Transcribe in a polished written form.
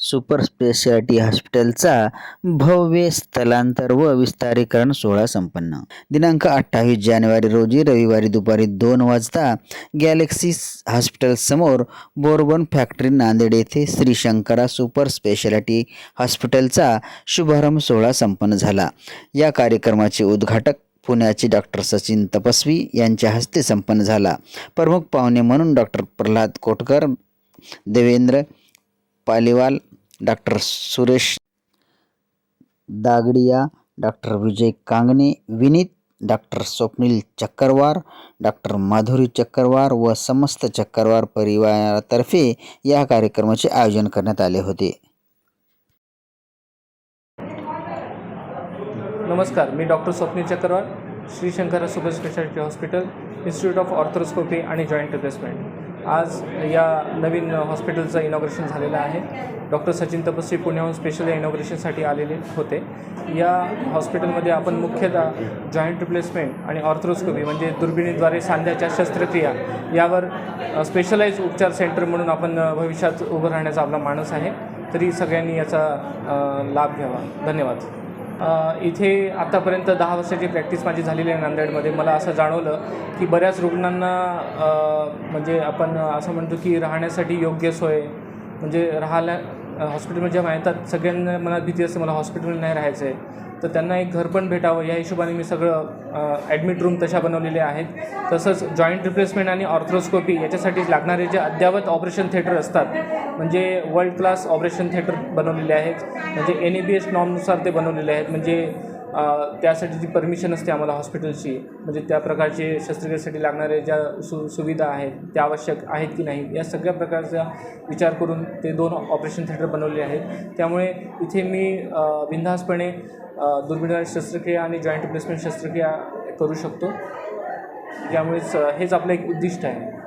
Super speciality हॉस्पिटलचा भव्य स्थलांतर व विस्तारीकरण सोहळा संपन्न. दिनांक 28 जानेवारी रोजी रविवारी दुपारी 2 वाजता गॅलेक्सी हॉस्पिटल समोर बोरबन फॅक्टरी नांदेड येथे श्री शंकरा सुपर स्पेशालिटी हॉस्पिटलचा शुभारंभ सोहळा संपन्न झाला. या कार्यक्रमाचे उद्घाटक पुण्याचे डॉक्टर सचिन तपस्वी यांच्या हस्ते संपन्न झाला. प्रमुख पाहुणे म्हणून doctor Pralhad Kotkar, Devendra Paliwal, doctor Suresh Dagdiya, doctor Vijay Kangane, Vineet, doctor Swapnil Chakkarwar, doctor Madhuri Chakkarwar व समस्त चक्करवार परिवारातर्फे या कार्यक्रमाचे आयोजन करण्यात आले होते. नमस्कार, मी doctor Swapnil Chakkarwar, Shri Shankara super speciality hospital, institute of arthroscopy आणि जॉईंट रिप्लेसमेंट. आज या नवीन हॉस्पिटलचं इनॉग्रेशन झालेलं आहे. डॉक्टर सचिन तपस्वी पुण्याहून स्पेशल इनॉग्रेशनसाठी आलेले होते. या हॉस्पिटलमध्ये आपण मुख्यतः जॉईंट रिप्लेसमेंट आणि ऑर्थोस्कोपी म्हणजे दुर्बिणीद्वारे सांध्याच्या शस्त्रक्रिया यावर स्पेशलाइज उपचार सेंटर म्हणून आपण भविष्यात उभं राहण्याचा आपला मानस आहे. तरी सगळ्यांनी याचा लाभ घ्यावा. धन्यवाद. इथे आत्तापर्यंत 10 वर्षाची प्रॅक्टिस माझी झालेली आहे नांदेडमध्ये. मला असं जाणवलं की बऱ्याच रुग्णांना म्हणजे आपण असं म्हणतो की राहण्यासाठी योग्य सोय म्हणजे हॉस्पिटलमध्ये जेव्हा येतात सगळ्यांना मनात भीती असते मला हॉस्पिटलमध्ये नाही राहायचं आहे, तर त्यांना एक घर पण भेटावं या हिशोबाने मी सगळं ॲडमिट रूम तशा बनवलेल्या आहेत. तसंच जॉईंट रिप्लेसमेंट आणि ऑर्थोस्कोपी याच्यासाठी लागणारे जे अद्ययावत ऑपरेशन थिएटर असतात म्हणजे वर्ल्ड क्लास ऑपरेशन थिएटर बनवलेले आहेत. म्हणजे NABH नॉर्मनुसार ते बनवलेले आहेत. म्हणजे त्यासाठी जी परमिशन असते आम्हाला हॉस्पिटलची म्हणजे त्या प्रकारचे शस्त्रक्रियेसाठी लागणारे ज्या सुविधा आहेत त्या आवश्यक आहेत की नाही या सगळ्या प्रकारचा विचार करून ते 2 ऑपरेशन थिएटर बनवले आहेत. त्यामुळे इथे मी बिनधास्तपणे दुर्बिणीद्वारे शस्त्रक्रिया आणि जॉईंट रिप्लेसमेंट शस्त्रक्रिया करू शकतो. त्यामुळेच हेच आपलं एक उद्दिष्ट आहे.